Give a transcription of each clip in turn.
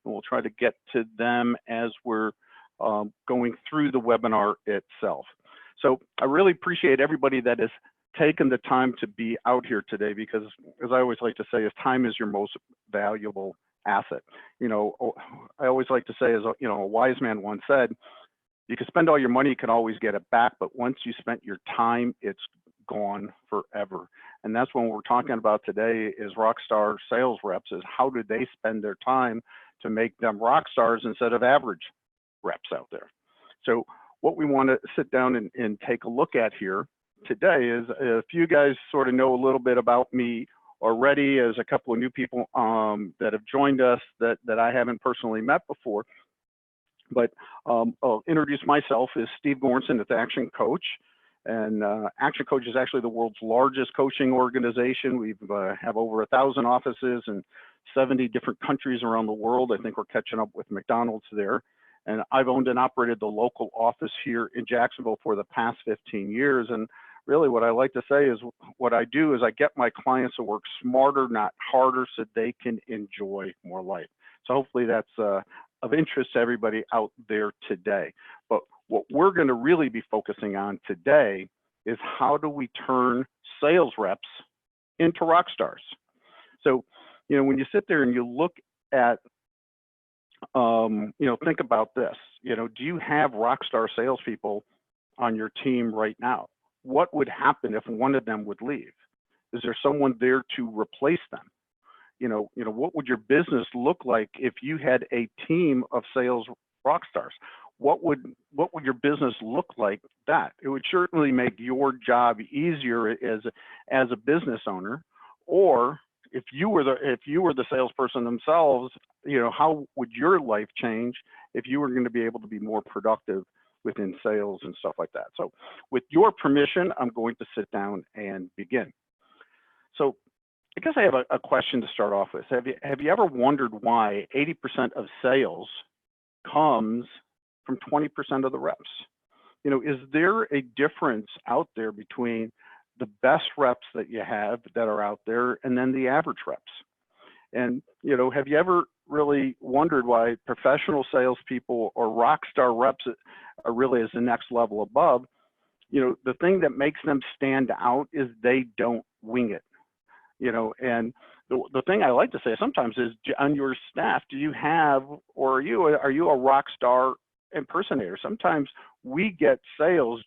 and we'll try to get to them as we're going through the webinar itself. So I really appreciate everybody that has taken the time to be out here today, because as I always like to say, is time is your most valuable asset. You know, I always like to say, as you know, a wise man once said, you can spend all your money, you can always get it back, but once you spent your time, it's gone forever. And that's what we're talking about today is rockstar sales reps, is how do they spend their time to make them rock stars instead of average reps out there. So what we want to sit down and take a look at here today is, if you guys sort of know a little bit about me already, as a couple of new people that have joined us that I haven't personally met before, but I'll introduce myself as Steve Goranson at the Action Coach. And Action Coach is actually the world's largest coaching organization. We have over 1,000 offices in 70 different countries around the world. I think we're catching up with McDonald's there. And I've owned and operated the local office here in Jacksonville for the past 15 years. And really what I like to say is, what I do is I get my clients to work smarter, not harder, so they can enjoy more life. So hopefully that's of interest to everybody out there today. But what we're going to really be focusing on today is, how do we turn sales reps into rock stars? So, you know, when you sit there and you look at, you know, think about this, you know, do you have rock star salespeople on your team right now? What would happen if one of them would leave? Is there someone there to replace them? You know, what would your business look like if you had a team of sales rock stars? What would your business look like that? It would certainly make your job easier as a business owner. Or if you were the salesperson themselves, you know, how would your life change if you were going to be able to be more productive within sales and stuff like that? So with your permission, I'm going to sit down and begin. So I guess I have a question to start off with. Have you ever wondered why 80% of sales comes from 20% of the reps? You know, is there a difference out there between the best reps that you have that are out there and then the average reps? And, you know, have you ever really wondered why professional salespeople or rock star reps are really as the next level above? You know, the thing that makes them stand out is they don't wing it. You know, and the thing I like to say sometimes is, on your staff, do you have, or are you a rock star impersonator? Sometimes we get sales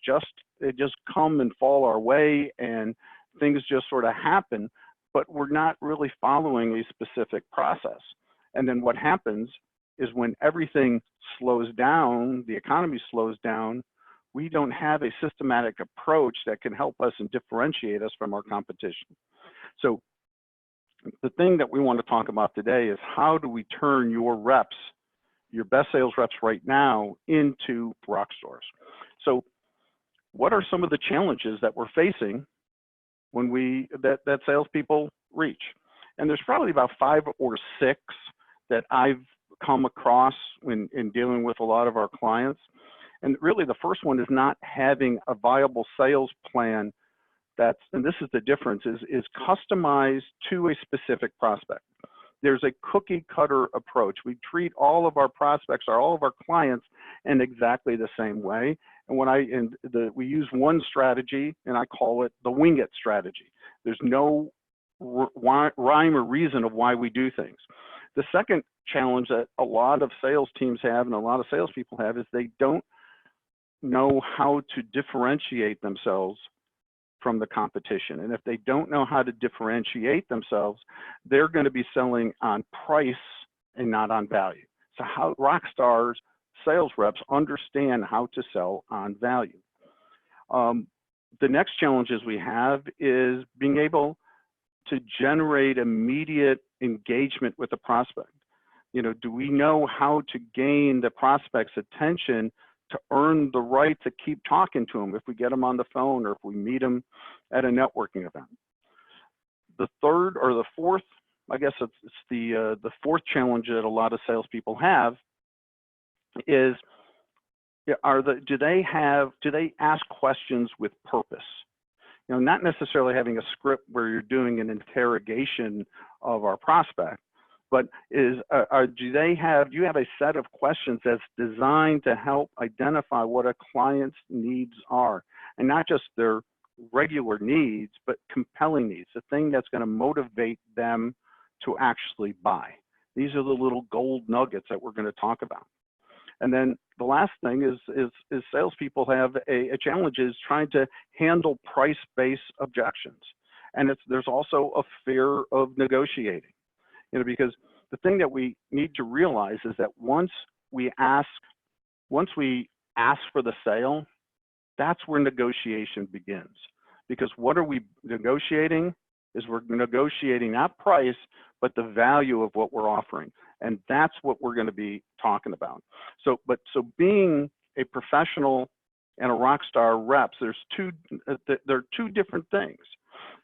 they just come and fall our way, and things just sort of happen, but we're not really following a specific process. And then what happens is, when everything slows down, the economy slows down, we don't have a systematic approach that can help us and differentiate us from our competition. So the thing that we want to talk about today is, how do we turn your reps, your best sales reps right now, into rock stars? So what are some of the challenges that we're facing when that salespeople reach? And there's probably about 5 or 6 that I've come across in dealing with a lot of our clients. And really the first one is not having a viable sales plan and this is the difference, is customized to a specific prospect. There's a cookie cutter approach. We treat all of our prospects, or all of our clients, in exactly the same way. And we use one strategy, and I call it the wing it strategy. There's no rhyme or reason of why we do things. The second challenge that a lot of sales teams have, and a lot of salespeople have, is they don't know how to differentiate themselves from the competition. And if they don't know how to differentiate themselves, they're going to be selling on price and not on value. So how rock stars sales reps understand how to sell on value. The next challenges we have is being able to generate immediate engagement with the prospect. You know, do we know how to gain the prospect's attention to earn the right to keep talking to them if we get them on the phone, or if we meet them at a networking event? The third, or the fourth, I guess it's the fourth challenge that a lot of salespeople have is, do they ask questions with purpose? You know, not necessarily having a script where you're doing an interrogation of our prospect, but do you have a set of questions that's designed to help identify what a client's needs are, and not just their regular needs, but compelling needs, the thing that's going to motivate them to actually buy. These are the little gold nuggets that we're going to talk about. And then the last thing is salespeople have a challenge is trying to handle price-based objections. And there's also a fear of negotiating, because the thing that we need to realize is that once we ask for the sale, that's where negotiation begins. Because what are we negotiating? We're negotiating not price, but the value of what we're offering. And that's what we're going to be talking about. So being a professional and a rock star reps, there are two different things.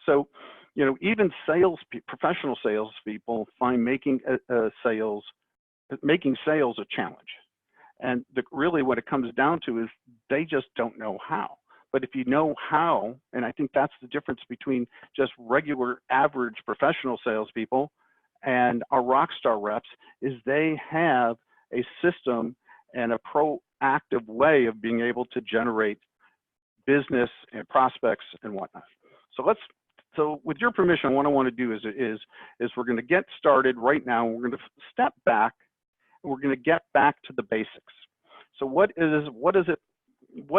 So, even professional salespeople find making sales a challenge. And really what it comes down to is they just don't know how. But if you know how, and I think that's the difference between just regular average professional salespeople and our rock star reps, is they have a system and a proactive way of being able to generate business and prospects and whatnot. So with your permission, what I want to do is we're going to get started right now. We're going to step back and we're going to get back to the basics. So what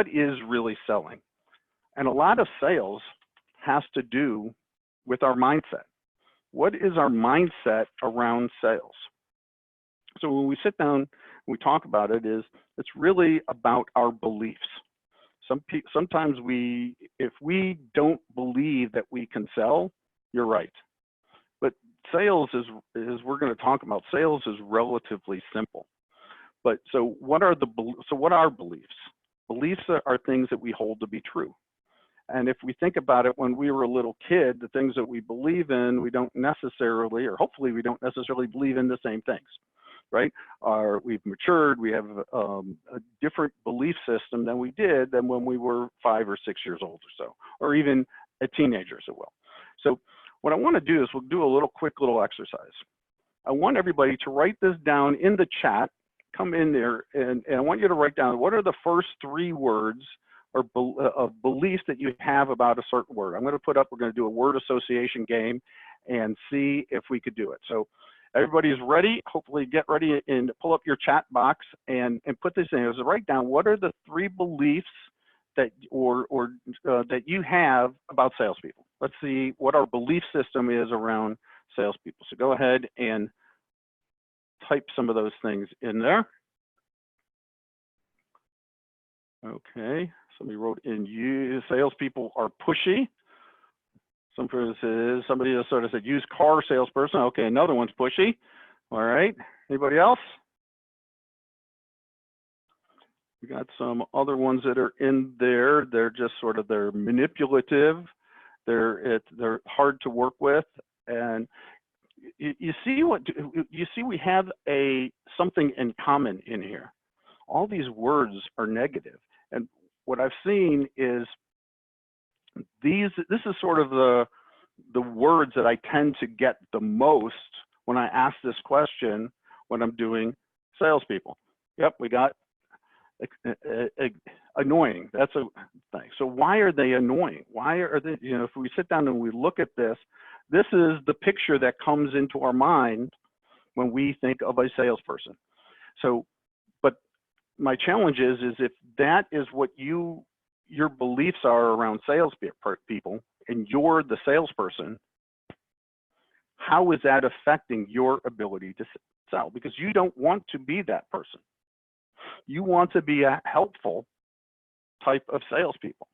is really selling? And a lot of sales has to do with our mindset. What is our mindset around sales? So when we sit down, we talk about it, it's really about our beliefs. Sometimes if we don't believe that we can sell, you're right. But sales is we're going to talk about, sales is relatively simple. But so what are beliefs? Beliefs are things that we hold to be true. And if we think about it, when we were a little kid, the things that we believe in, we don't necessarily, or hopefully we don't necessarily believe in the same things, right? We've matured, we have a different belief system than we did than when we were 5 or 6 years old or so, or even a teenager as well. So what I want to do is we'll do a quick little exercise. I want everybody to write this down in the chat, come in there, and I want you to write down what are the first 3 words of beliefs that you have about a certain word. I'm going to put up, we're going to do a word association game and see if we could do it. So everybody's ready. Hopefully get ready and pull up your chat box and put this in. So write down what are the 3 beliefs that that you have about salespeople. Let's see what our belief system is around salespeople. So go ahead and type some of those things in there. Okay, somebody wrote in, salespeople are pushy. Somebody just sort of said used car salesperson. Okay, another one's pushy. All right, anybody else? We got some other ones that are in there. They're just sort of, they're manipulative. They're hard to work with. And you see we have something in common in here. All these words are negative. And what I've seen is this is sort of the words that I tend to get the most when I ask this question when I'm doing salespeople. Yep, we got annoying. That's a thing. So why are they annoying? Why are they, if we sit down and we look at this, this is the picture that comes into our mind when we think of a salesperson. So, but my challenge is if that is what your beliefs are around salespeople and you're the salesperson, how is that affecting your ability to sell? Because you don't want to be that person. You want to be a helpful type of salespeople.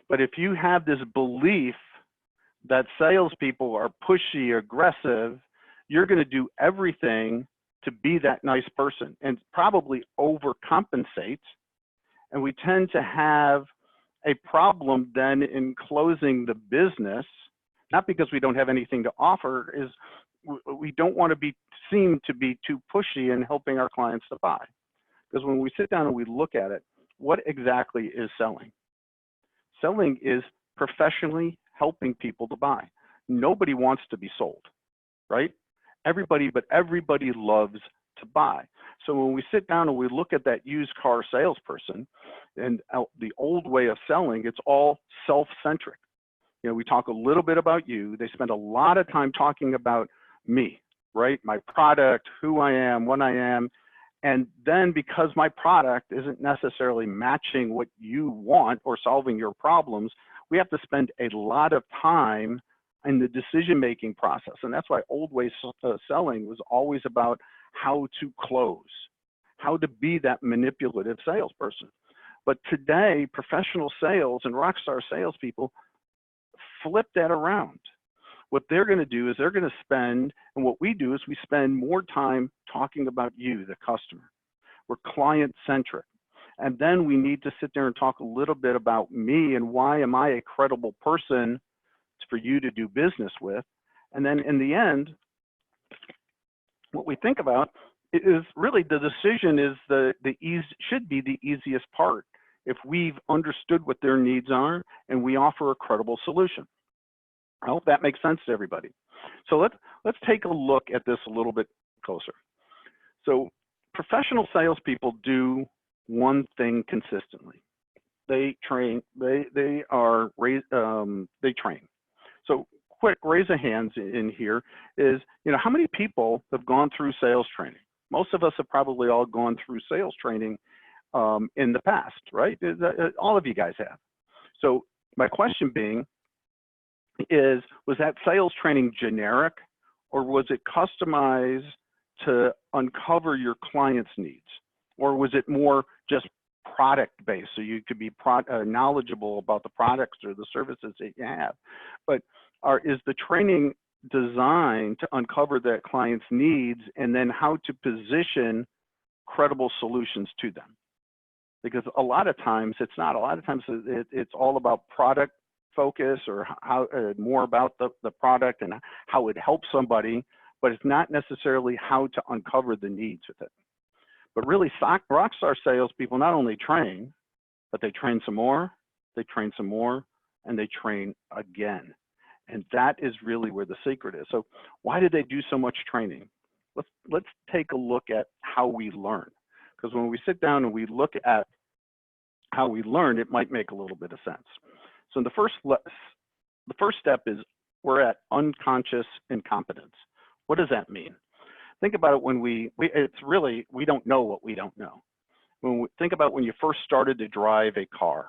But if you have this belief that salespeople are pushy, aggressive, you're going to do everything to be that nice person and probably overcompensate. And we tend to have a problem then in closing the business, not because we don't have anything to offer, is we don't want to seem to be too pushy in helping our clients to buy. Because when we sit down and we look at it, what exactly is selling? Selling is professionally helping people to buy. Nobody wants to be sold, right? but everybody loves to buy. So when we sit down and we look at that used car salesperson and the old way of selling, it's all self-centric. We talk a little bit about you. They spend a lot of time talking about me, right? My product, who I am, what I am. And then because my product isn't necessarily matching what you want or solving your problems, we have to spend a lot of time in the decision-making process. And that's why old ways selling was always about how to close, how to be that manipulative salesperson. But today, professional sales and rockstar salespeople flip that around. What they're going to do is they're going to spend, and what we do is we spend more time talking about you, the customer. We're client-centric. And then we need to sit there and talk a little bit about me and why am I a credible person for you to do business with. And then in the end, what we think about is really the decision is should be the easiest part if we've understood what their needs are and we offer a credible solution. I hope that makes sense to everybody. So let's take a look at this a little bit closer. So professional salespeople do one thing consistently. They train. They train. So quick raise of hands in here is, how many people have gone through sales training? Most of us have probably all gone through sales training in the past, right? All of you guys have. So my question being is, was that sales training generic or was it customized to uncover your client's needs? Or was it more just product-based so you could be knowledgeable about the products or the services that you have? But is the training designed to uncover that client's needs and then how to position credible solutions to them? Because a lot of times it's not. A lot of times it's all about product focus or how more about the product and how it helps somebody, but it's not necessarily how to uncover the needs with it. But really, rockstar salespeople not only train, but they train some more, they train some more, and they train again. And that is really where the secret is. So why do they do so much training? Let's take a look at how we learn. Because when we sit down and we look at how we learn, it might make a little bit of sense. So the first step is we're at unconscious incompetence. What does that mean? Think about it when we don't know what we don't know. When we think about when you first started to drive a car,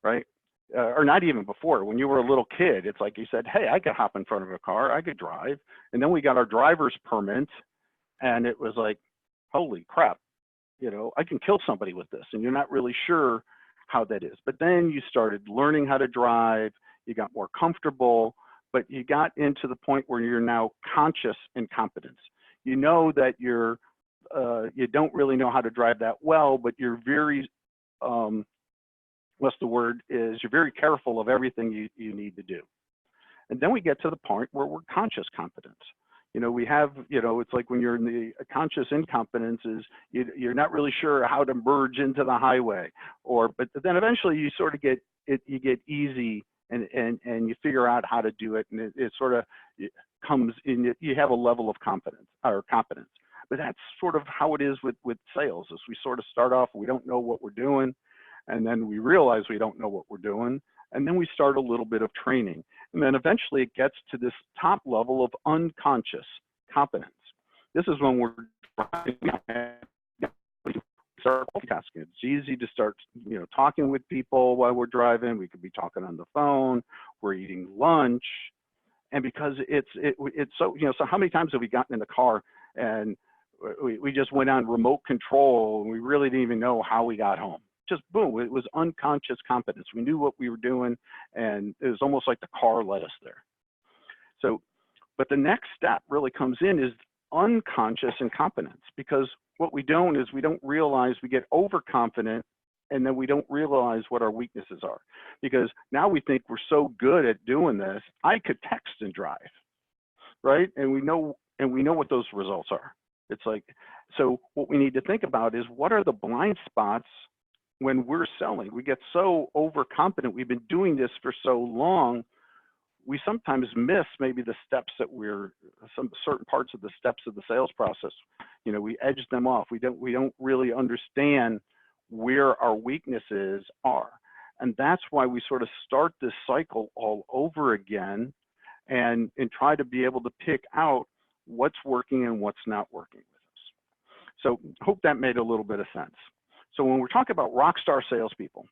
right? Or not even before, when you were a little kid, it's like you said, hey, I could hop in front of a car, I could drive. And then we got our driver's permit and it was like, holy crap, I can kill somebody with this. And you're not really sure how that is. But then you started learning how to drive, you got more comfortable, but you got into the point where you're now conscious incompetence. You know that you don't really know how to drive that well, but you're very, you're very careful of everything you need to do. And then we get to the point where we're conscious competence. We have, it's like when you're in the conscious incompetence is you're not really sure how to merge into the highway, but then eventually you sort of get easy and you figure out how to do it, and it sort of comes in. You have a level of confidence or competence. But that's sort of how it is with sales. Is we sort of start off, we don't know what we're doing, and then we realize we don't know what we're doing, and then we start a little bit of training. And then eventually it gets to this top level of unconscious competence. This is when we're start multitasking. It's easy to start, talking with people while we're driving. We could be talking on the phone. We're eating lunch, and because it's so so how many times have we gotten in the car and we just went on remote control and we really didn't even know how we got home? Just boom, it was unconscious competence. We knew what we were doing, and it was almost like the car led us there. So, but the next step really comes in is unconscious incompetence, because what we don't is we don't realize, we get overconfident, and then we don't realize what our weaknesses are. Because now we think we're so good at doing this, I could text and drive, right? And we know what those results are. It's like, so what we need to think about is what are the blind spots when we're selling? We get so overconfident. We've been doing this for so long. we sometimes miss maybe the steps that some certain parts of the steps of the sales process. You know, we edge them off. We don't really understand where our weaknesses are. And that's why we sort of start this cycle all over again and try to be able to pick out what's working and what's not working with us. So hope that made a little bit of sense. So when we're talking about rock star salespeople,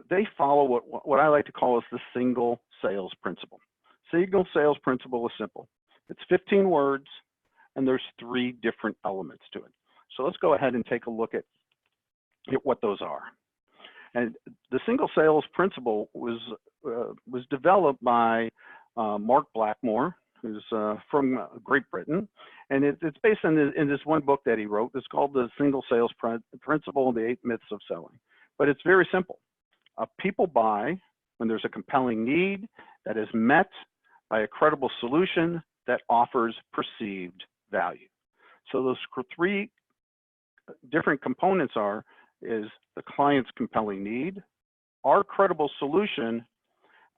they follow what I like to call is the single sales principle. Single sales principle is simple. It's 15 words and there's 3 different elements to it. So let's go ahead and take a look at what those are. And the single sales principle was developed by Mark Blackmore, who's from Great Britain, and it's based in this one book that he wrote. It's called The Single Sales Principle: The 8 Myths of Selling. But it's very simple. People buy when there's a compelling need that is met by a credible solution that offers perceived value. So those 3 different components is the client's compelling need, our credible solution,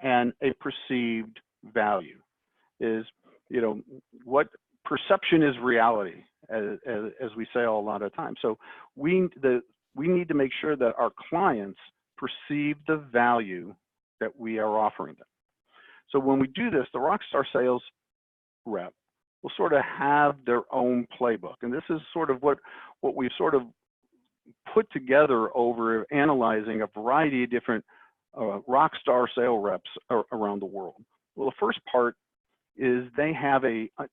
and a perceived value. Is, you know, what perception is reality, as we say a lot of times. So we need to make sure that our clients perceive the value that we are offering them. So when we do this, the rockstar sales rep will sort of have their own playbook. And this is sort of what we've sort of put together over analyzing a variety of different rockstar sales reps around the world. Well, the first part is they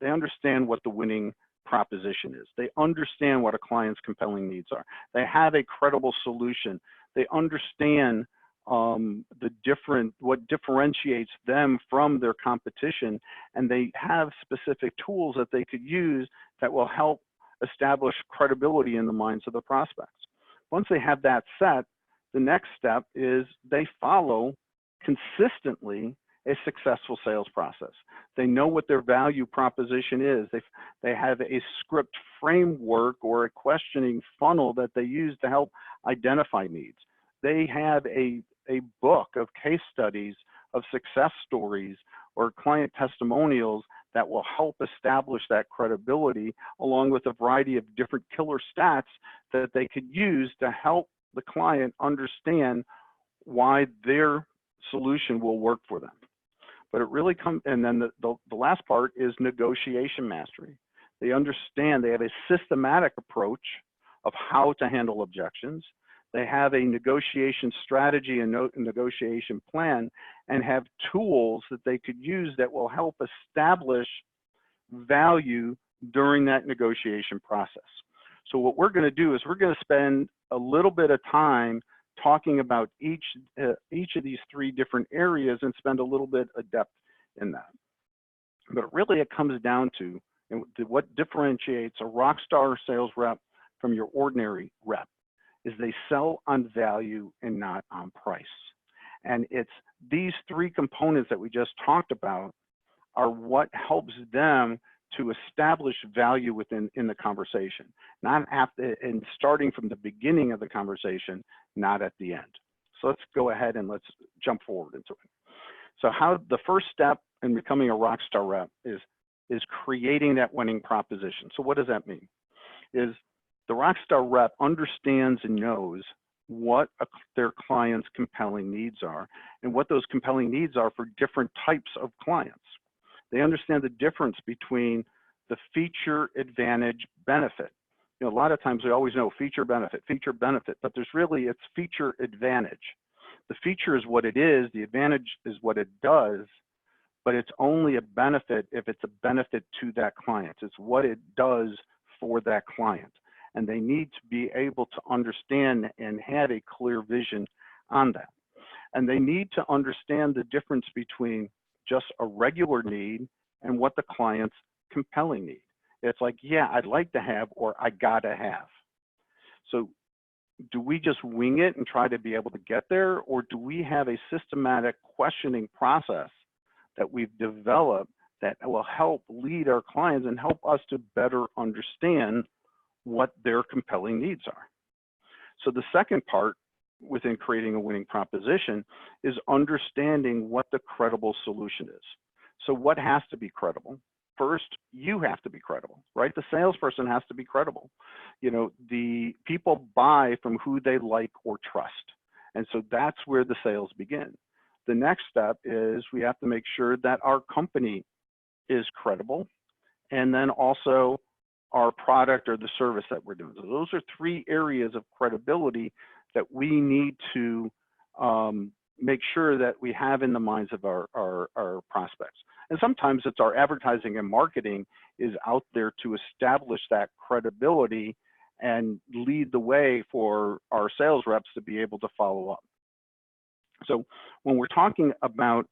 understand what the winning proposition is. They understand what a client's compelling needs are. They have a credible solution. They understand what differentiates them from their competition, and they have specific tools that they could use that will help establish credibility in the minds of the prospects. Once they have that set, the next step is they follow consistently a successful sales process. They know what their value proposition is. They have a script framework or a questioning funnel that they use to help identify needs. They have a book of case studies of success stories or client testimonials that will help establish that credibility, along with a variety of different killer stats that they could use to help the client understand why their solution will work for them. But it really comes, and then the last part is negotiation mastery. They understand, they have a systematic approach of how to handle objections. They have a negotiation strategy and negotiation plan, and have tools that they could use that will help establish value during that negotiation process. So what we're going to do is we're going to spend a little bit of time talking about each of these 3 different areas and spend a little bit of depth in that. But really it comes down to what differentiates a rockstar sales rep from your ordinary rep is they sell on value and not on price. And it's these 3 components that we just talked about are what helps them to establish value within the conversation, not and starting from the beginning of the conversation, not at the end. So let's go ahead and let's jump forward into it. So how the first step in becoming a rockstar rep is creating that winning proposition. So what does that mean? Is the rockstar rep understands and knows what their client's compelling needs are and what those compelling needs are for different types of clients. They understand the difference between the feature, advantage, benefit. You know, a lot of times we always know feature, benefit, but it's feature, advantage. The feature is what it is, the advantage is what it does, but it's only a benefit if it's a benefit to that client. It's what it does for that client. And they need to be able to understand and have a clear vision on that. And they need to understand the difference between just a regular need and what the client's compelling need. It's like, yeah, I'd like to have, or I gotta have. So do we just wing it and try to be able to get there, or do we have a systematic questioning process that we've developed that will help lead our clients and help us to better understand what their compelling needs are? So the second part within creating a winning proposition is understanding what the credible solution is. So what has to be credible? First, you have to be credible, right? The salesperson has to be credible. You know, the people buy from who they like or trust. And so that's where the sales begin. The next step is we have to make sure that our company is credible, and then also our product or the service that we're doing. So those are three areas of credibility that we need to make sure that we have in the minds of our prospects. And sometimes it's our advertising and marketing is out there to establish that credibility and lead the way for our sales reps to be able to follow up. So when we're talking about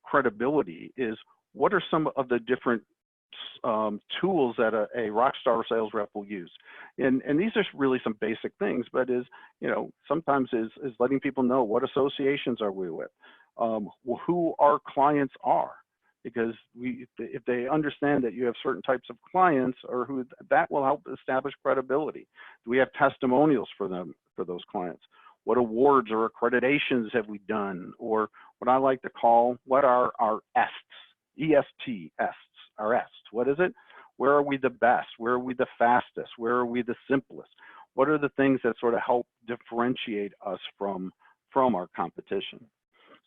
credibility, is what are some of the different tools that a rock star sales rep will use? And these are really some basic things, but you know, sometimes is letting people know what associations are we with, who our clients are, because if they understand that you have certain types of clients or who, that will help establish credibility. Do we have testimonials for them, for those clients? What awards or accreditations have we done? Or what I like to call, what are our ESTs, E-S-T, ESTs, our ESTs, what is it? Where are we the best? Where are we the fastest? Where are we the simplest? What are the things that sort of help differentiate us from our competition?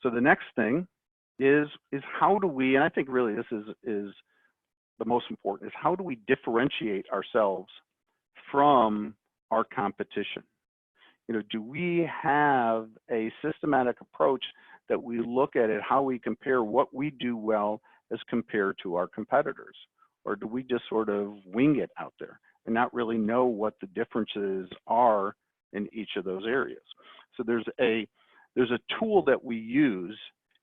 So the next thing is how do we, and I think really this is the most important, is how do we differentiate ourselves from our competition? You know, do we have a systematic approach that we look at it, how we compare what we do well as compared to our competitors? Or do we just sort of wing it out there and not really know what the differences are in each of those areas? So there's a tool that we use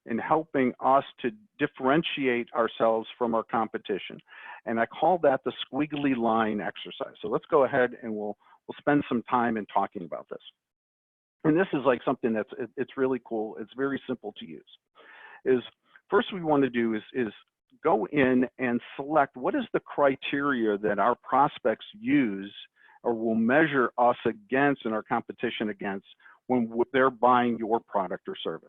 in helping us to differentiate ourselves from our competition. And I call that the squiggly line exercise. So let's go ahead and we'll spend some time in talking about this. And this is like something it's really cool. It's very simple to use. First we want to do is go in and select what is the criteria that our prospects use or will measure us against and our competition against when they're buying your product or service.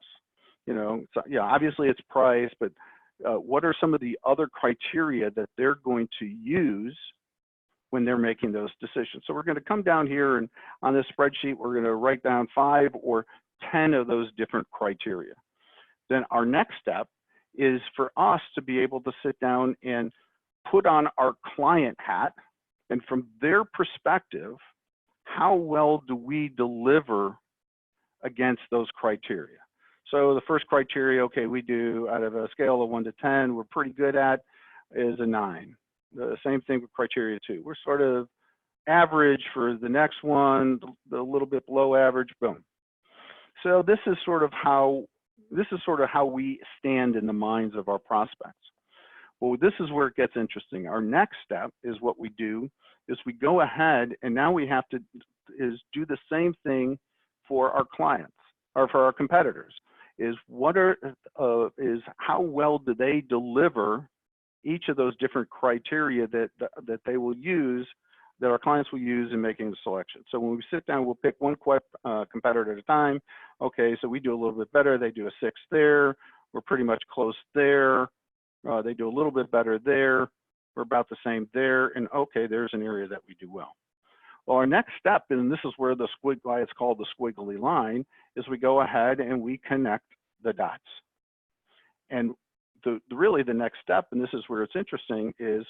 You know, so, yeah, obviously it's price, but what are some of the other criteria that they're going to use when they're making those decisions? So we're going to come down here and on this spreadsheet, we're going to write down 5 or 10 of those different criteria. Then our next step is for us to be able to sit down and put on our client hat, and from their perspective, how well do we deliver against those criteria? So the first criteria, okay, we do out of a scale of 1 to 10, we're pretty good at, is a 9. The same thing with criteria 2. We're sort of average for the next one, a little bit below average, boom. So this is sort of how we stand in the minds of our prospects. Well, this is where it gets interesting. Our next step is what we do is we go ahead and now we have to do the same thing for our clients or for our competitors. How well do they deliver each of those different criteria that they will use, that our clients will use in making the selection. So when we sit down, we'll pick one competitor at a time. Okay, so we do a little bit better. They do a 6 there. We're pretty much close there. They do a little bit better there. We're about the same there. And okay, there's an area that we do well. Well, our next step, and this is where why it's called the squiggly line, is we go ahead and we connect the dots. And really the next step, and this is where it's interesting, is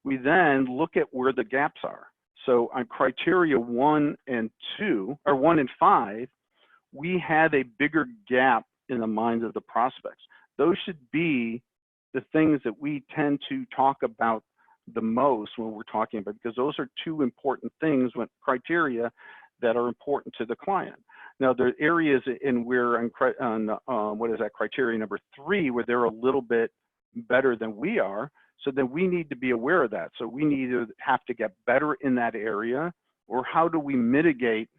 we then look at where the gaps are. So on criteria 1 and 2, or 1 and 5, we have a bigger gap in the minds of the prospects. Those should be the things that we tend to talk about the most when we're talking about, because those are 2 important things, when criteria that are important to the client. Now, there are areas in where what is that, criteria number 3, where they're a little bit better than we are. So then we need to be aware of that. So we need to have to get better in that area, or how do we mitigate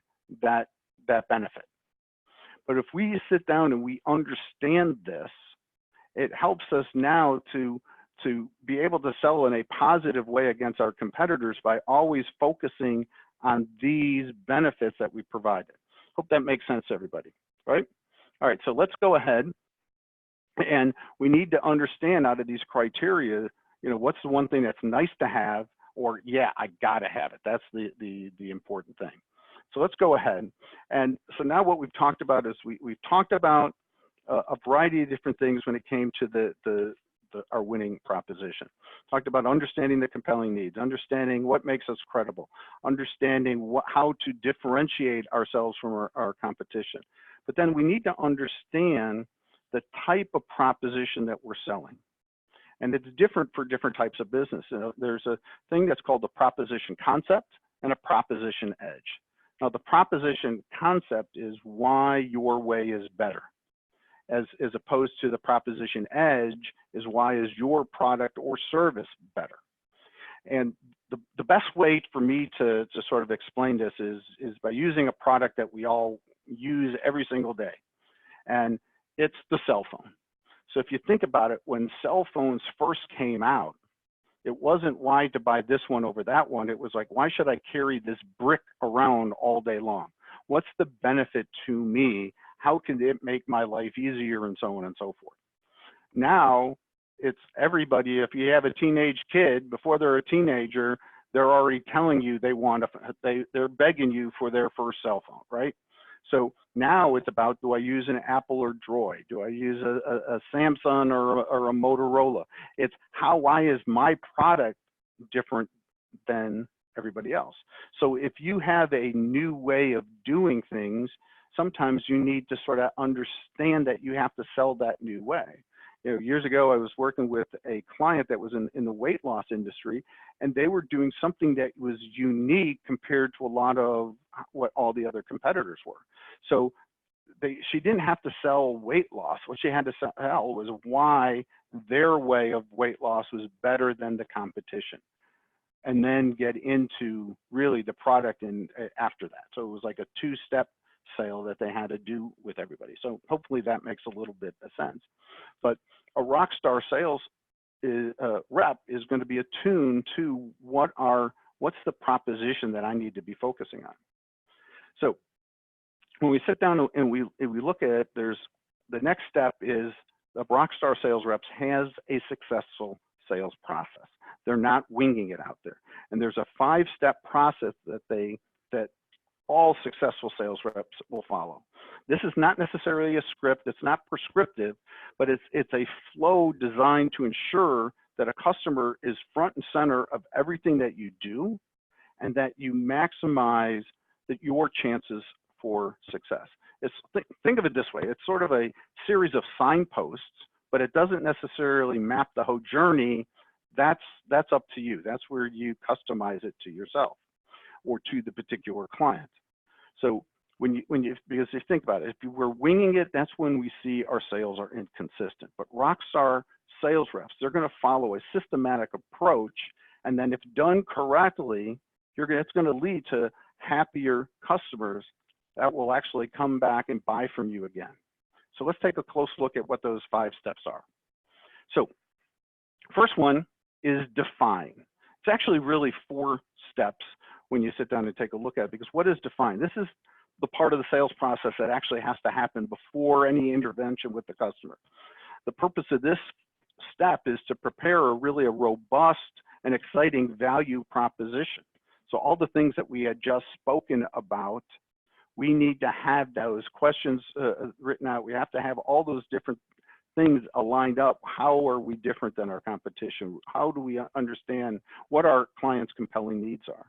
that benefit? But if we sit down and we understand this, it helps us now to be able to sell in a positive way against our competitors by always focusing on these benefits that we provided. Hope that makes sense to everybody, right? All right, so let's go ahead, and we need to understand out of these criteria, you know, what's the one thing that's nice to have, or yeah, I gotta have it. That's the important thing. So let's go ahead. And so now what we've talked about is we've talked about a variety of different things when it came to our winning proposition. Talked about understanding the compelling needs, understanding what makes us credible, understanding how to differentiate ourselves from our competition. But then we need to understand the type of proposition that we're selling. And it's different for different types of business. You know, there's a thing that's called the proposition concept and a proposition edge. Now, the proposition concept is why your way is better, as opposed to the proposition edge is why is your product or service better. And the best way for me to sort of explain this is by using a product that we all use every single day, and it's the cell phone. So if you think about it, when cell phones first came out, it wasn't why to buy this one over that one. It was like, why should I carry this brick around all day long? What's the benefit to me? How can it make my life easier, and so on and so forth. Now, it's everybody. If you have a teenage kid, before they're a teenager, they're already telling you they're begging you for their first cell phone, right? So now it's about, do I use an Apple or Droid? Do I use a Samsung or a Motorola? It's why is my product different than everybody else? So if you have a new way of doing things, sometimes you need to sort of understand that you have to sell that new way. You know, years ago, I was working with a client that was in the weight loss industry, and they were doing something that was unique compared to a lot of what all the other competitors were. So she didn't have to sell weight loss. What she had to sell was why their way of weight loss was better than the competition, and then get into really the product and after that. So it was like a two-step sale that they had to do with everybody. So hopefully that makes a little bit of sense. But a rock star sales rep is going to be attuned to what's the proposition that I need to be focusing on. So when we sit down and we look at it, the next step is the rock star sales reps has a successful sales process. They're not winging it out there. And there's a 5-step process that all successful sales reps will follow. This is not necessarily a script, it's not prescriptive, but it's a flow designed to ensure that a customer is front and center of everything that you do, and that you maximize your chances for success. Think of it this way, it's sort of a series of signposts, but it doesn't necessarily map the whole journey. That's up to you. That's where you customize it to yourself or to the particular client. So because you think about it, if we're winging it, that's when we see our sales are inconsistent. But rockstar sales reps, they're going to follow a systematic approach, and then if done correctly, it's going to lead to happier customers that will actually come back and buy from you again. So let's take a close look at what those 5 steps are. So first one is define. It's actually really 4 steps when you sit down and take a look at it, because what is defined? This is the part of the sales process that actually has to happen before any intervention with the customer. The purpose of this step is to prepare a robust and exciting value proposition. So all the things that we had just spoken about, we need to have those questions written out. We have to have all those different things aligned up. How are we different than our competition? How do we understand what our clients' compelling needs are?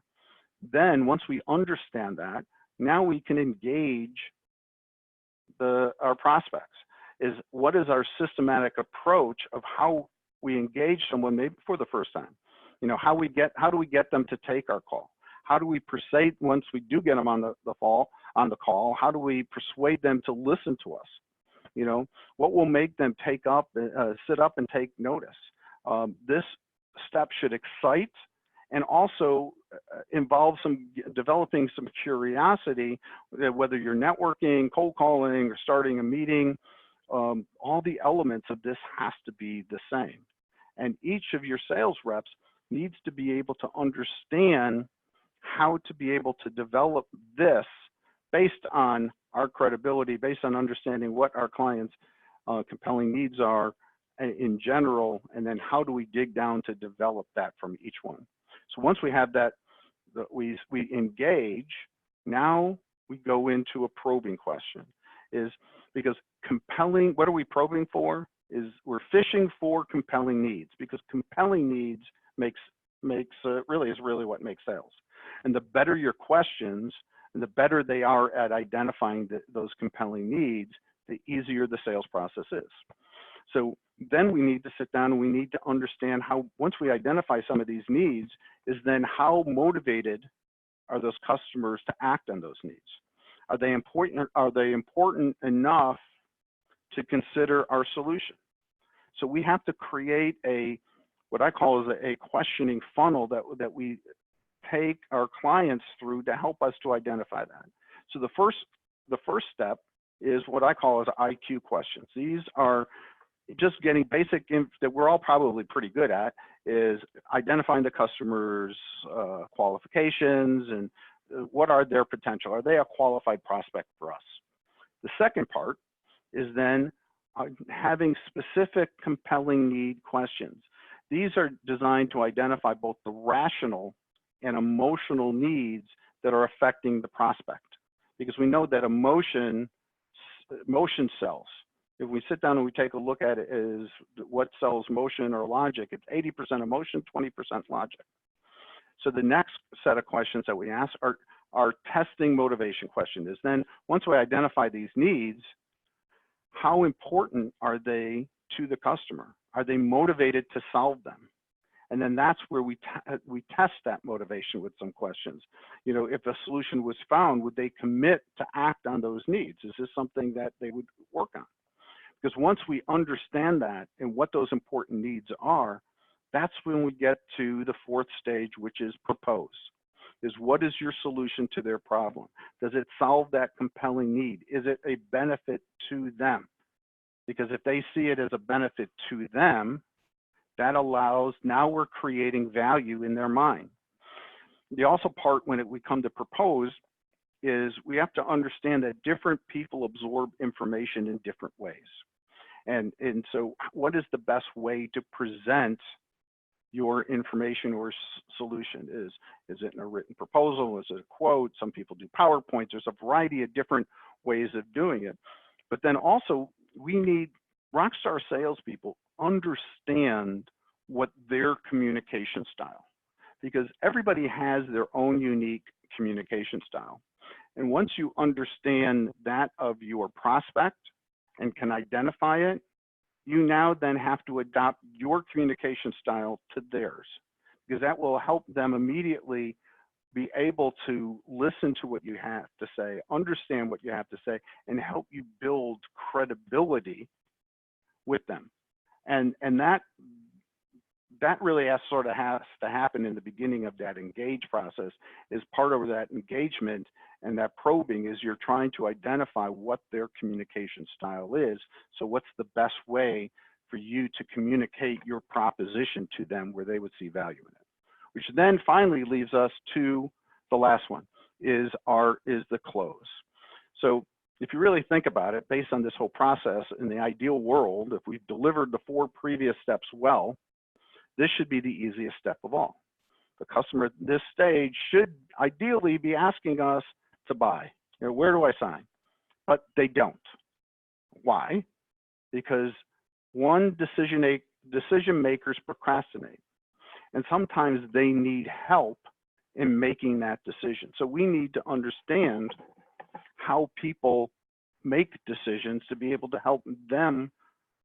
Then once we understand that, now we can engage our prospects. What is our systematic approach of how we engage someone maybe for the first time? You know, how do we get them to take our call? How do we persuade, once we do get them on the call, how do we persuade them to listen to us? You know, what will make them sit up and take notice? This step should excite and also involve developing some curiosity, whether you're networking, cold calling, or starting a meeting. All the elements of this has to be the same. And each of your sales reps needs to be able to understand how to be able to develop this based on our credibility based on understanding what our clients' compelling needs are in general, and then how do we dig down to develop that from each one. So once we have that, we engage, now we go into a probing question, is because compelling, what are we probing for? Is we're fishing for compelling needs, because compelling needs really is what makes sales. And the better your questions, and the better they are at identifying those compelling needs, the easier the sales process is. So then we need to sit down and we need to understand how, once we identify some of these needs, is then how motivated are those customers to act on those needs? Are they important enough to consider our solution? So we have to create what I call is a questioning funnel that we take our clients through to help us to identify that. So the first step is what I call as IQ questions. These are just getting basic that we're all probably pretty good at, is identifying the customer's qualifications and what are their potential. Are they a qualified prospect for us? The second part is then having specific compelling need questions. These are designed to identify both the rational and emotional needs that are affecting the prospect, because we know that emotion sells. If we sit down and we take a look at it as what sells motion or logic, it's 80% emotion, 20% logic. So the next set of questions that we ask are testing motivation question. Is then, once we identify these needs, how important are they to the customer? Are they motivated to solve them? And then that's where we test that motivation with some questions. You know, if a solution was found, would they commit to act on those needs? Is this something that they would work on? Because once we understand that and what those important needs are, that's when we get to the fourth stage, which is propose. Is what is your solution to their problem? Does it solve that compelling need? Is it a benefit to them? Because if they see it as a benefit to them, that allows, now we're creating value in their mind. The also part when we come to propose is we have to understand that different people absorb information in different ways. And so what is the best way to present your information or solution? Is it in a written proposal? Is it a quote? Some people do PowerPoints. There's a variety of different ways of doing it. But then also we need rockstar salespeople understand what their communication style, because everybody has their own unique communication style. And once you understand that of your prospect and can identify it, you now then have to adopt your communication style to theirs, because that will help them immediately be able to listen to what you have to say, understand what you have to say, and help you build credibility with them. And that really has to happen in the beginning of that engage process. Is part of that engagement and that probing is you're trying to identify what their communication style is. So what's the best way for you to communicate your proposition to them where they would see value in it? Which then finally leaves us to the last one, is the close. So if you really think about it, based on this whole process, in the ideal world, if we've delivered the 4 previous steps well, this should be the easiest step of all. The customer at this stage should ideally be asking us to buy. You know, where do I sign? But they don't. Why? Because one, decision makers procrastinate. And sometimes they need help in making that decision. So we need to understand how people make decisions to be able to help them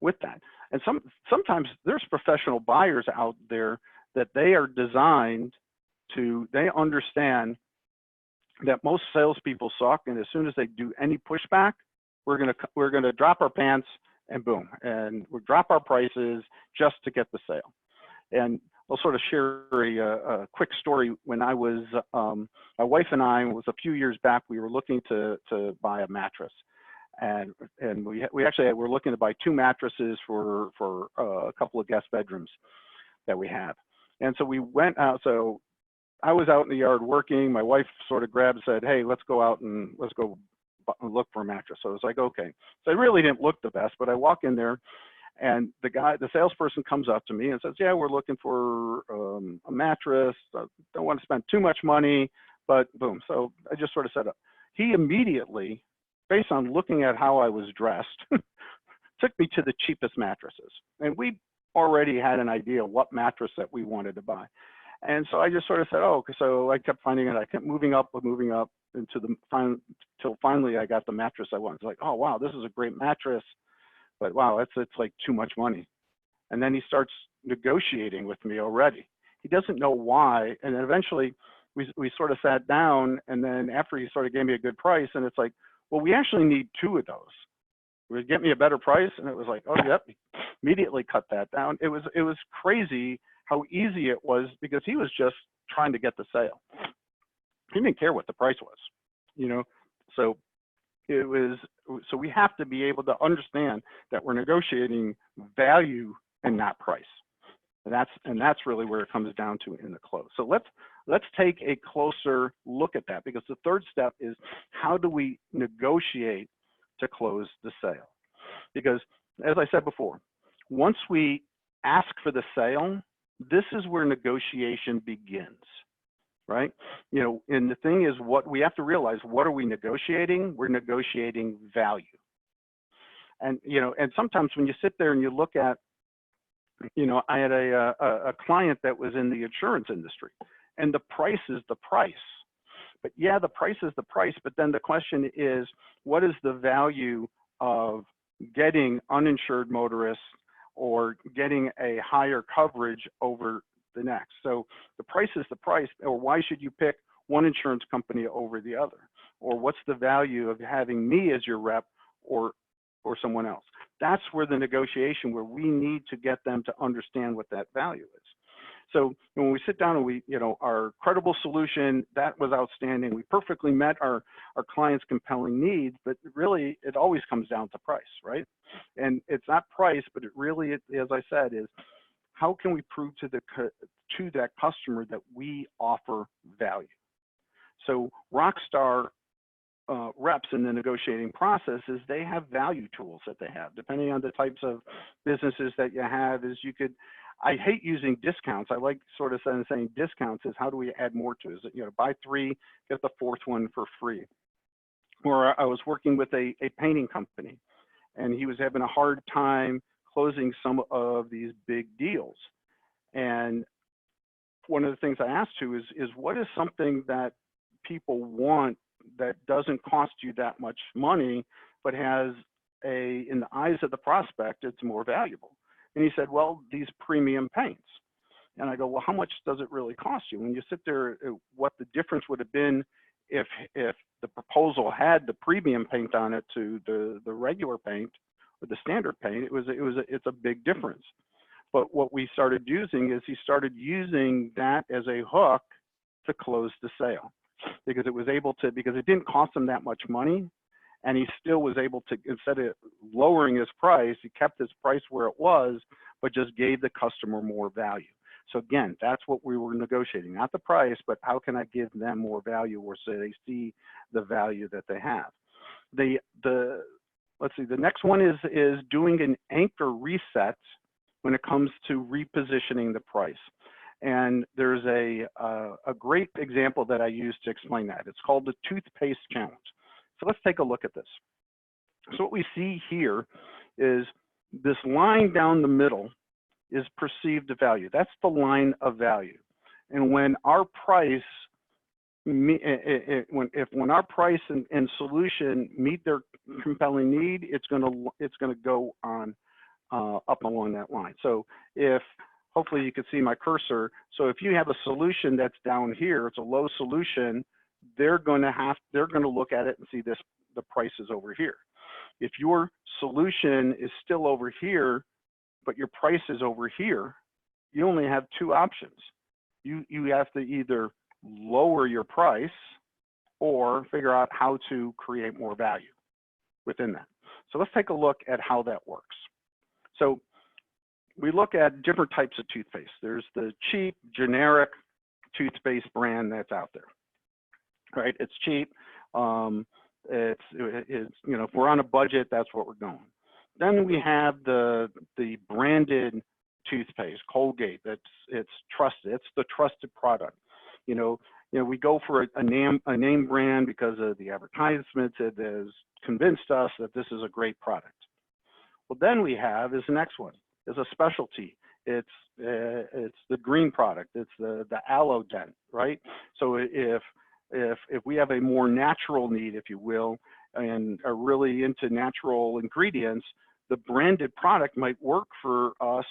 with that. And sometimes there's professional buyers out there that they are designed to, they understand that most salespeople suck, and as soon as they do any pushback, we're gonna drop our pants and boom, and we'll drop our prices just to get the sale. And I'll sort of share a quick story. When I was, my wife and I, was a few years back, we were looking to buy a mattress. And we actually were looking to buy 2 mattresses for a couple of guest bedrooms that we have. And so we went out, so I was out in the yard working, my wife sort of grabbed and said, hey, let's go out and let's go look for a mattress. So I was like, okay. So I really didn't look the best, but I walk in there, and the salesperson comes up to me and says, yeah, we're looking for a mattress. I don't want to spend too much money, but boom. So I just sort of said, he immediately, based on looking at how I was dressed, took me to the cheapest mattresses. And we already had an idea what mattress that we wanted to buy. And so I just sort of said, oh, so I kept finding it. I kept moving up into the final, till finally I got the mattress I wanted. It's like, oh, wow, this is a great mattress, but wow, it's like too much money. And then he starts negotiating with me already. He doesn't know why. And then eventually we sort of sat down, and then after he sort of gave me a good price, and it's like, well, we actually need 2 of those. Would you get me a better price? And it was like, oh, yep, immediately cut that down. It was crazy how easy it was, because he was just trying to get the sale. He didn't care what the price was, you know? So so we have to be able to understand that we're negotiating value and not price. And that's really where it comes down to in the close. So let's take a closer look at that, because the third step is, how do we negotiate to close the sale? Because as I said before, once we ask for the sale, this is where negotiation begins, right? You know, and the thing is, what we have to realize, what are we negotiating? We're negotiating value. And, you know, and sometimes when you sit there and you look at, you know, I had a client that was in the insurance industry, and the price is the price. But yeah, the price is the price, but then the question is, what is the value of getting uninsured motorists or getting a higher coverage over the next? So the price is the price, or why should you pick one insurance company over the other? Or what's the value of having me as your rep or someone else? That's where the negotiation, where we need to get them to understand what that value is. So when we sit down and we, you know, our credible solution, that was outstanding. We perfectly met our clients' compelling needs, but really it always comes down to price, right? And it's not price, but it really, as I said, is how can we prove to that customer that we offer value? So Rockstar reps in the negotiating process is they have value tools that they have, depending on the types of businesses that you have. Is you could, I hate using discounts. I like sort of saying discounts is, how do we add more to it? Is it, you know, buy 3, get the 4th one for free. Or I was working with a painting company, and he was having a hard time closing some of these big deals. And one of the things I asked to is what is something that people want that doesn't cost you that much money, but has in the eyes of the prospect, it's more valuable. And he said, well, these premium paints. And I go, well, how much does it really cost you? When you sit there, what the difference would have been if the proposal had the premium paint on it to the regular paint or the standard paint, it's a big difference. But what we started using is, he started using that as a hook to close the sale, because it was able to, because it didn't cost him that much money, and he still was able to, instead of lowering his price, he kept his price where it was, but just gave the customer more value. So again, that's what we were negotiating, not the price, but how can I give them more value, or so they see the value that they have. Let's see, the next one is doing an anchor reset when it comes to repositioning the price. And there's a great example that I use to explain that. It's called the toothpaste challenge. So let's take a look at this. So what we see here is this line down the middle is perceived value. That's the line of value. And when our price, when our price and solution meet their compelling need, it's gonna go on up along that line. So if, hopefully you can see my cursor. So if you have a solution that's down here, it's a low solution, they're gonna look at it and see the price is over here. If your solution is still over here, but your price is over here, you only have 2 options. You have to either lower your price or figure out how to create more value within that. So let's take a look at how that works. So we look at different types of toothpaste. There's the cheap, generic toothpaste brand that's out there, right? It's cheap. It's you know, if we're on a budget, that's what we're going. Then we have the branded toothpaste, Colgate. It's trusted. It's the trusted product. You know, we go for a name brand because of the advertisements. It has convinced us that this is a great product. Well, then we have is the next one is a specialty. It's the green product. It's the aloe dent, right? So if we have a more natural need, if you will, and are really into natural ingredients, the branded product might work for us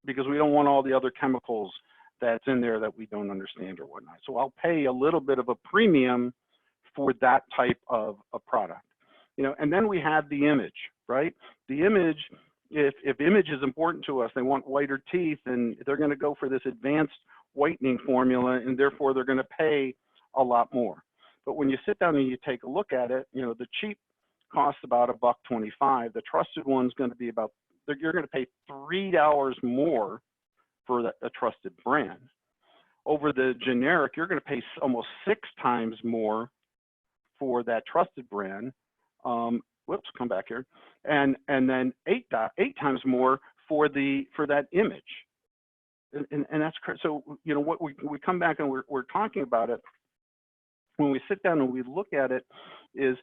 because we don't want all the other chemicals that's in there that we don't understand or whatnot. So I'll pay a little bit of a premium for that type of a product. You know, and then we have the image, right? The image, if image is important to us, they want whiter teeth, and they're going to go for this advanced whitening formula, and therefore they're going to pay a lot more. But when you sit down and you take a look at it, you know, the cheap costs about $1.25. The trusted one's going to be about, you're going to pay $3 more for a trusted brand. Over the generic, you're going to pay almost 6 times more for that trusted brand. Whoops, come back here, and then 8 times more for that image, and that's so. You know what, we come back and we're talking about it. When we sit down and we look at it, is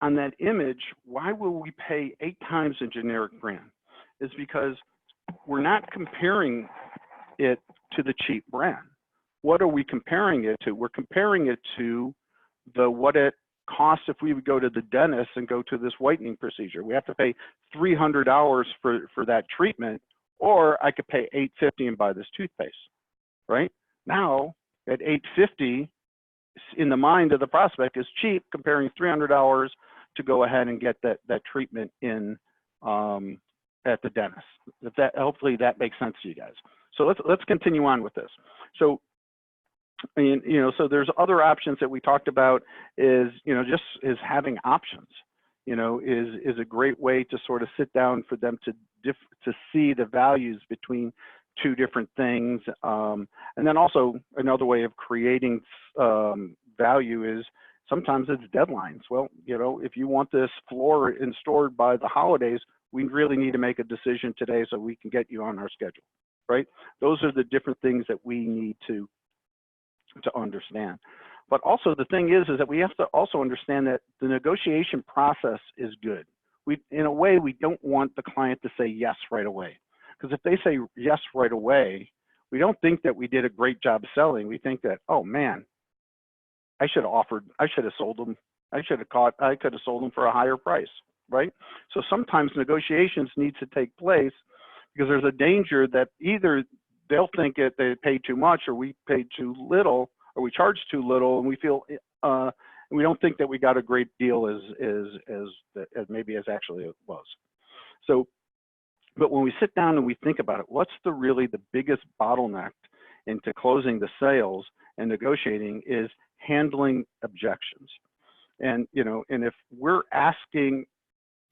on that image, why will we pay 8 times a generic brand? Is because we're not comparing it to the cheap brand. What are we comparing it to? We're comparing it to what it costs if we would go to the dentist and go to this whitening procedure. We have to pay $300 for that treatment, or I could pay $850 and buy this toothpaste, right? Now, at $850, in the mind of the prospect, is cheap, comparing $300 to go ahead and get that treatment in at the dentist. Hopefully that makes sense to you guys. So let's continue on with this. So, you know, so there's other options that we talked about. Is, you know, just is having options, you know, is a great way to sort of sit down for them to see the values between 2 different things. And then also another way of creating value is sometimes it's deadlines. Well, you know, if you want this floor installed by the holidays, we really need to make a decision today so we can get you on our schedule, right? Those are the different things that we need to understand. But also the thing is that we have to also understand that the negotiation process is good. In a way, we don't want the client to say yes right away. Because if they say yes right away, we don't think that we did a great job selling. We think that, oh man, I should have sold them. I could have sold them for a higher price, right? So sometimes negotiations need to take place because there's a danger that either they'll think they paid too much, or we paid too little, or we charged too little, and we feel we don't think that we got a great deal as maybe as actually it was. So, but when we sit down and we think about it, what's really the biggest bottleneck into closing the sales and negotiating is handling objections. And you know, and if we're asking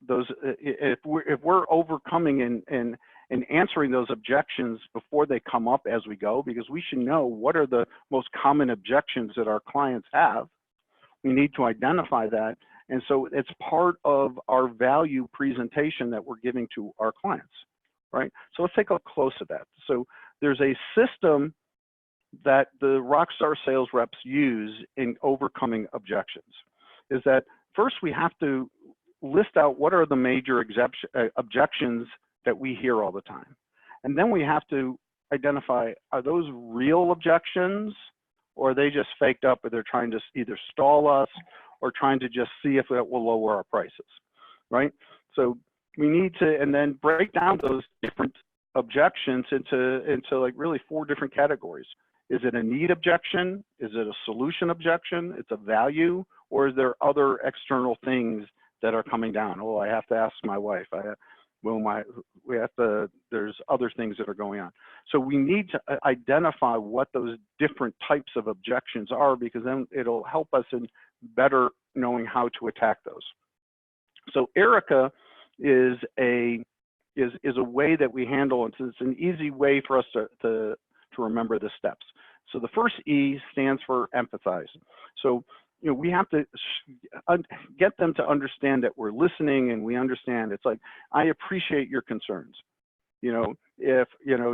those, if we're overcoming and answering those objections before they come up as we go, because we should know what are the most common objections that our clients have. We need to identify that. And so it's part of our value presentation that we're giving to our clients, right? So let's take a close at that. So there's a system that the rockstar sales reps use in overcoming objections. Is that first we have to list out what are the major objections that we hear all the time. And then we have to identify, are those real objections, or are they just faked up, or they're trying to either stall us or trying to just see if it will lower our prices, right? So we need to, and then break down those different objections into like really 4 different categories. Is it a need objection? Is it a solution objection? It's a value, or is there other external things that are coming down? Oh, I have to ask my wife. There's other things that are going on. So we need to identify what those different types of objections are, because then it'll help us in better knowing how to attack those. So Erica is a way that we handle it. It's an easy way for us to remember the steps. So the first E stands for empathize. So we have to get them to understand that we're listening and we understand. It's like, I appreciate your concerns. If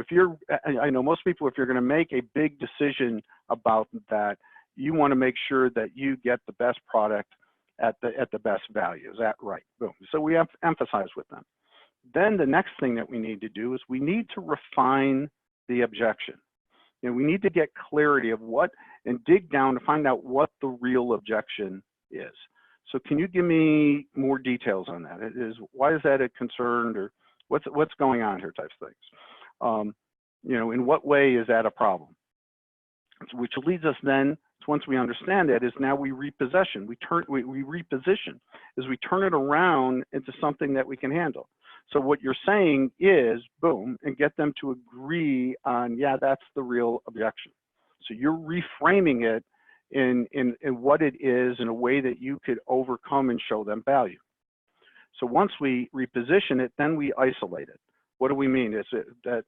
you're, I know most people, if you're going to make a big decision about that, you want to make sure that you get the best product at the best value. Is that right? Boom. So we have to emphasize with them. Then the next thing that we need to do is we need to refine the objection. We need to get clarity of what, and dig down to find out what the real objection is. So can you give me more details on that? Why is that a concern, or what's going on here types of things? In what way is that a problem? Which leads us then, once we understand that, is now we reposition. We reposition, is we turn it around into something that we can handle. So what you're saying is, boom, and get them to agree on, yeah, that's the real objection. So you're reframing it in what it is in a way that you could overcome and show them value. So once we reposition it, then we isolate it. What do we mean? Is it that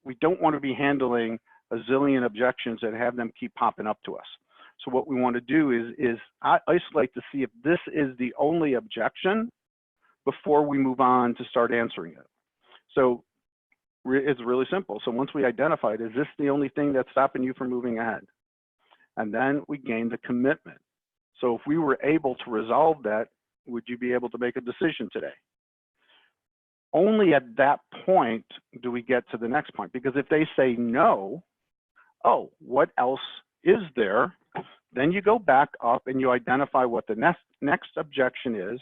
we don't want to be handling a zillion objections that have them keep popping up to us. So what we want to do is isolate to see if this is the only objection before we move on to start answering it. So it's really simple. So once we identify it, is this the only thing that's stopping you from moving ahead? And then we gain the commitment. So if we were able to resolve that, would you be able to make a decision today? Only at that point do we get to the next point, because if they say no, oh, what else is there? Then you go back up and you identify what the next objection is.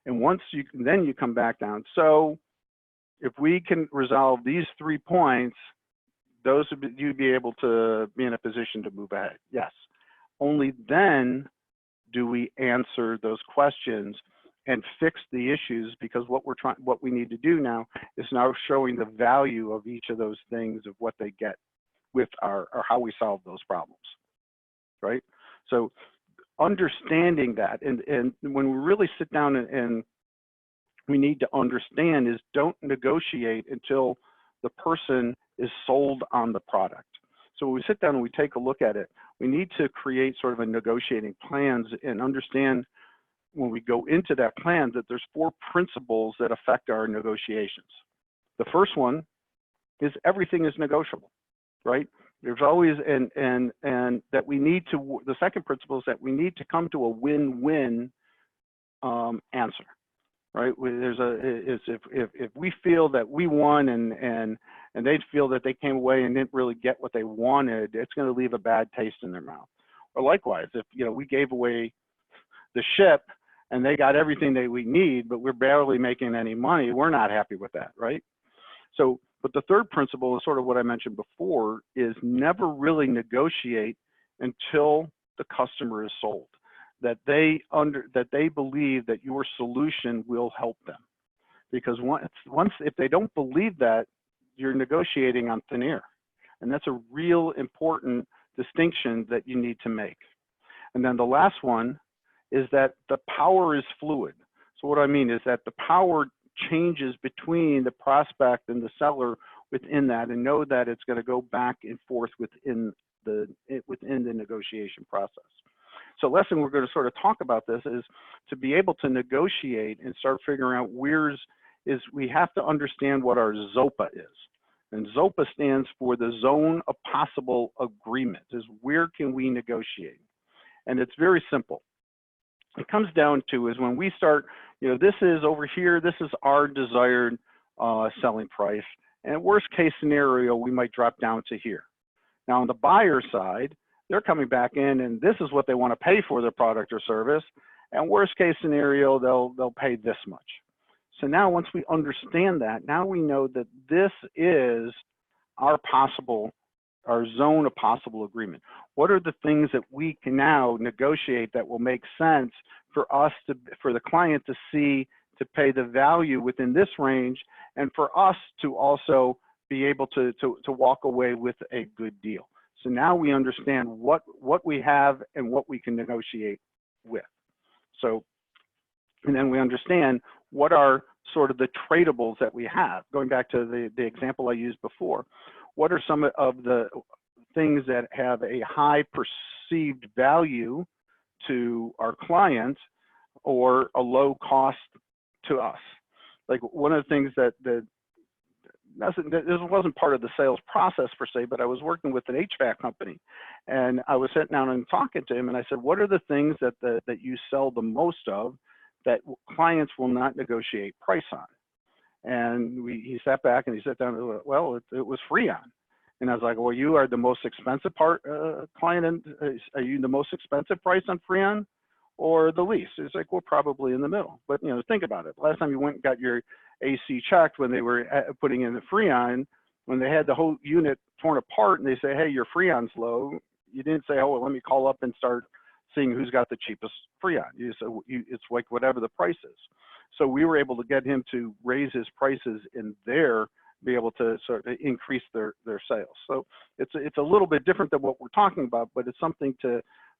And once then you come back down. So if we can resolve these 3 points, you'd be able to be in a position to move ahead. Yes. Only then do we answer those questions and fix the issues, because what we need to do now is now showing the value of each of those things, of what they get with or how we solve those problems, right? So understanding that, and when we really sit down and we need to understand, is don't negotiate until the person is sold on the product. So when we sit down and we take a look at it, we need to create sort of a negotiating plans and understand, when we go into that plan, that there's 4 principles that affect our negotiations. The first one is everything is negotiable, right? There's always, and that we need to, the second principle is that we need to come to a win-win answer, right? If we feel that we won and they feel that they came away and didn't really get what they wanted, it's going to leave a bad taste in their mouth. Or likewise, if we gave away the ship and they got everything that we need, but we're barely making any money, we're not happy with that, right? So, but the third principle is sort of what I mentioned before, is never really negotiate until the customer is sold, that they believe that your solution will help them. Because if they don't believe that, you're negotiating on thin air. And that's a real important distinction that you need to make. And then the last one is that the power is fluid. So what I mean is that the power changes between the prospect and the seller within that, and know that it's going to go back and forth within the negotiation process. So lesson we're going to sort of talk about this is to be able to negotiate and start figuring out we have to understand what our ZOPA is. And ZOPA stands for the zone of possible agreement, is where can we negotiate? And it's very simple. It comes down to is when we start, this is over here, this is our desired selling price. And worst case scenario, we might drop down to here. Now on the buyer side, they're coming back in and this is what they want to pay for their product or service. And worst case scenario, they'll pay this much. So now once we understand that, now we know that this is our zone of possible agreement. What are the things that we can now negotiate that will make sense for us for the client to see, to pay the value within this range, and for us to also be able to walk away with a good deal. So now we understand what we have and what we can negotiate with. So, and then we understand what are sort of the tradables that we have. Going back to the example I used before, what are some of the things that have a high perceived value to our client or a low cost to us. Like one of the things that this wasn't part of the sales process per se, but I was working with an HVAC company, and I was sitting down and talking to him, and I said, what are the things that you sell the most of that clients will not negotiate price on? And he sat back and he sat down and said, well, it was Freon. And I was like, well, you are the most expensive client, and are you the most expensive price on Freon or the least? It's like, well, probably in the middle. But, think about it. Last time you went and got your AC checked when they were putting in the Freon, when they had the whole unit torn apart and they say, hey, your Freon's low, you didn't say, oh, well, let me call up and start seeing who's got the cheapest Freon. It's like whatever the price is. So we were able to get him to raise his prices in there, be able to sort of increase their sales. So it's a little bit different than what we're talking about, but it's something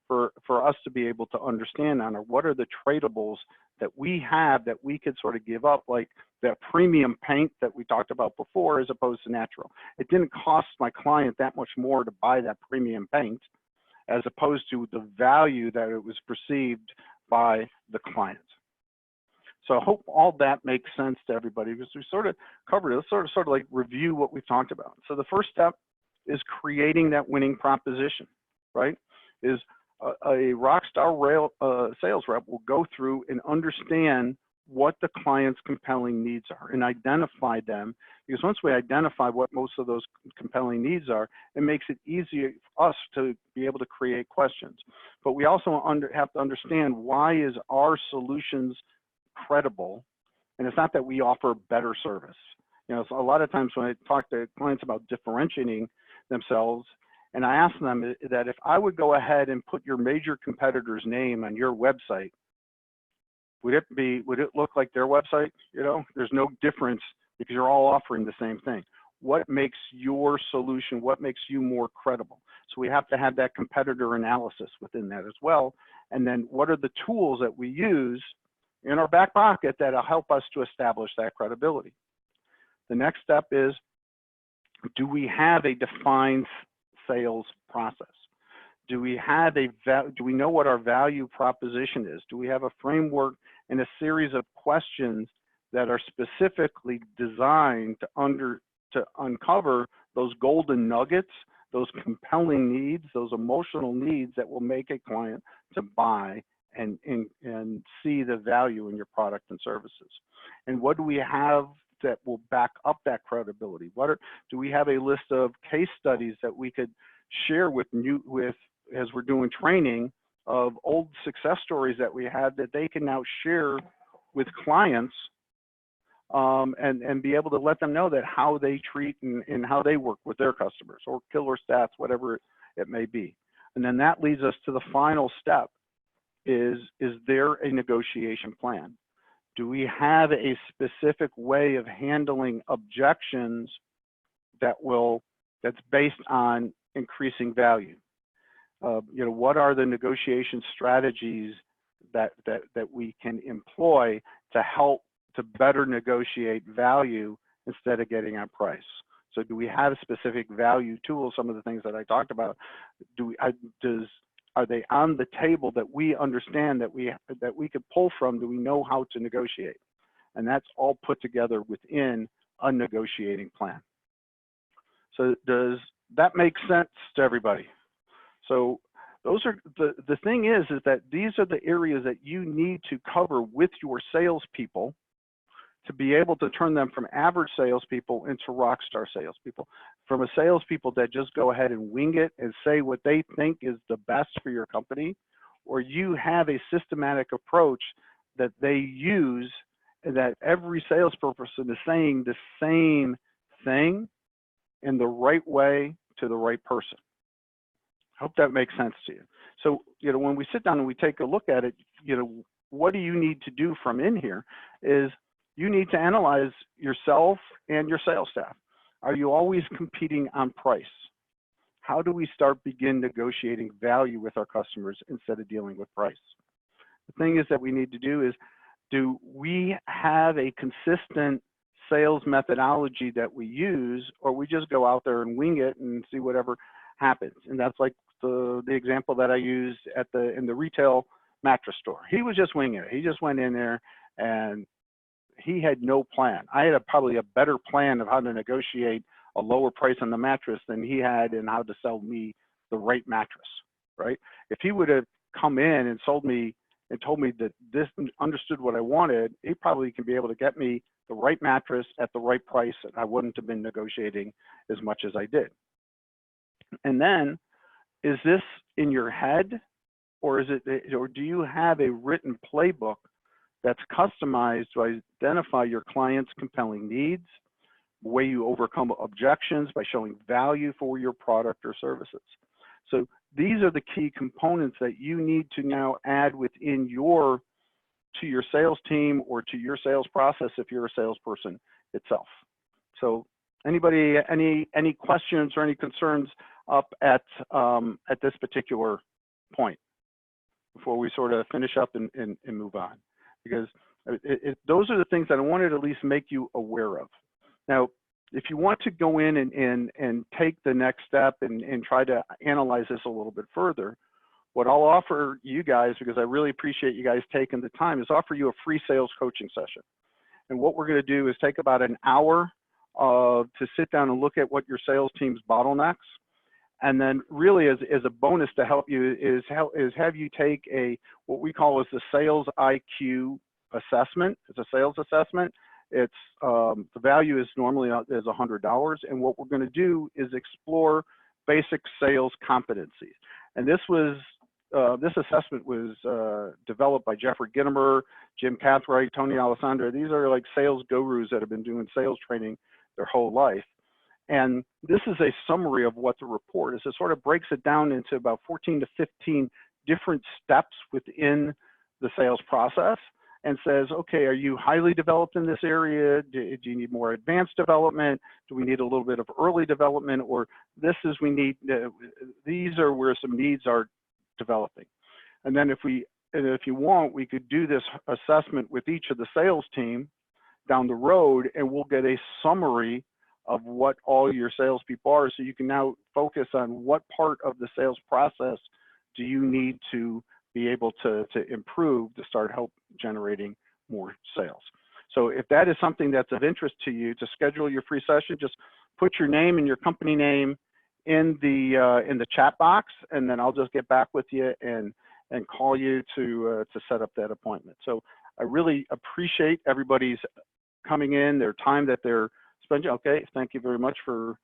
for us to be able to understand on, or what are the tradables that we have that we could sort of give up, like that premium paint that we talked about before, as opposed to natural. It didn't cost my client that much more to buy that premium paint, as opposed to the value that it was perceived by the client. So I hope all that makes sense to everybody, because we sort of covered it. Let's sort of like review what we've talked about. So the first step is creating that winning proposition, right? Is a rockstar sales rep will go through and understand what the client's compelling needs are and identify them, because once we identify what most of those compelling needs are, it makes it easier for us to be able to create questions. But we also have to understand, why is our solutions credible? And it's not that we offer better service. So a lot of times when I talk to clients about differentiating themselves, and I ask them that if I would go ahead and put your major competitor's name on your website, would it look like their website? There's no difference, because you're all offering the same thing. What makes your solution, what makes you more credible? So we have to have that competitor analysis within that as well. And then what are the tools that we use in our back pocket that'll help us to establish that credibility? The next step is, do we have a defined sales process? Do we know what our value proposition is? Do we have a framework and a series of questions that are specifically designed to uncover those golden nuggets, those compelling needs, those emotional needs that will make a client to buy and see the value in your product and services? And what do we have that will back up that credibility? Do we have a list of case studies that we could share as we're doing training, of old success stories that we had that they can now share with clients, and be able to let them know that how they treat and how they work with their customers, or killer stats, whatever it may be. And then that leads us to the final step. Is there a negotiation plan? Do we have a specific way of handling objections that's based on increasing value? What are the negotiation strategies that we can employ to help to better negotiate value instead of getting on price? So do we have specific value tools? Some of the things that I talked about, are they on the table that we understand that we could pull from? Do we know how to negotiate? And that's all put together within a negotiating plan. So does that make sense to everybody? So those are the thing is that these are the areas that you need to cover with your salespeople to be able to turn them from average salespeople into rockstar salespeople. From a salespeople that just go ahead and wing it and say what they think is the best for your company, or you have a systematic approach that they use, and that every salesperson is saying the same thing in the right way to the right person. I hope that makes sense to you. So, when we sit down and we take a look at it, what do you need to do from in here is you need to analyze yourself and your sales staff. Are you always competing on price? How do we begin negotiating value with our customers instead of dealing with price? The thing is that we need to do is, do we have a consistent sales methodology that we use, or we just go out there and wing it and see whatever happens? And that's like the example that I used in the retail mattress store. He was just winging it. He just went in there and he had no plan. I had probably a better plan of how to negotiate a lower price on the mattress than he had in how to sell me the right mattress, right? If he would have come in and sold me and told me that this understood what I wanted, he probably can be able to get me the right mattress at the right price, and I wouldn't have been negotiating as much as I did. And then, is this in your head, or do you have a written playbook that's customized to identify your client's compelling needs, the way you overcome objections by showing value for your product or services? So these are the key components that you need to now add within to your sales team or to your sales process if you're a salesperson itself. So anybody, any questions or any concerns up at this particular point before we sort of finish up and move on? Because those are the things that I wanted to at least make you aware of. Now, if you want to go in and take the next step and try to analyze this a little bit further, what I'll offer you guys, because I really appreciate you guys taking the time, is offer you a free sales coaching session. And what we're going to do is take about an hour to sit down and look at what your sales team's bottlenecks. And then really as a bonus to help you is have you take what we call as the sales IQ assessment. It's a sales assessment. It's the value is normally is $100. And what we're going to do is explore basic sales competencies. And this assessment was developed by Jeffrey Gitomer, Jim Cathright, Tony Alessandra. These are like sales gurus that have been doing sales training their whole life. And this is a summary of what the report is. It sort of breaks it down into about 14 to 15 different steps within the sales process and says, okay, are you highly developed in this area? Do you need more advanced development? Do we need a little bit of early development? Or these are where some needs are developing. And then if you want, we could do this assessment with each of the sales team down the road, and we'll get a summary of what all your salespeople are, so you can now focus on what part of the sales process do you need to be able to improve to start help generating more sales. So if that is something that's of interest to you, to schedule your free session, just put your name and your company name in the chat box, and then I'll just get back with you and call you to set up that appointment. So I really appreciate everybody's coming in, their time that they're spending. Okay, thank you very much for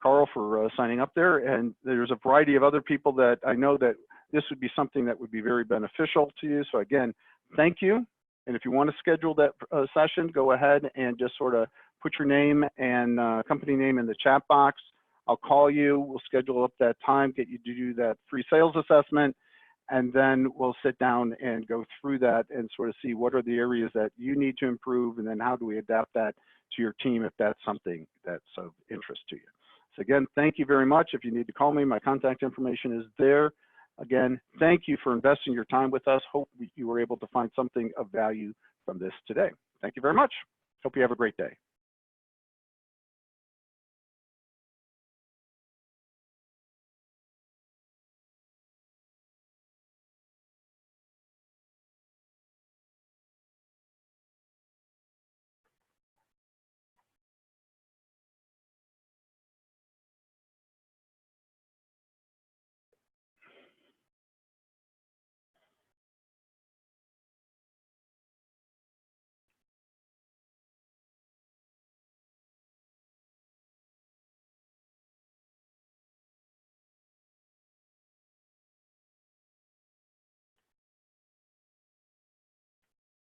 Carl for signing up there. And there's a variety of other people that I know that this would be something that would be very beneficial to you. So again, thank you. And if you want to schedule that session, go ahead and just sort of put your name and company name in the chat box. I'll call you, we'll schedule up that time, get you to do that free sales assessment, and then we'll sit down and go through that and sort of see what are the areas that you need to improve, and then how do we adapt that to your team if that's something that's of interest to you. So again, thank you very much. If you need to call me, my contact information is there. Again, thank you for investing your time with us. Hope you were able to find something of value from this today. Thank you very much. Hope you have a great day.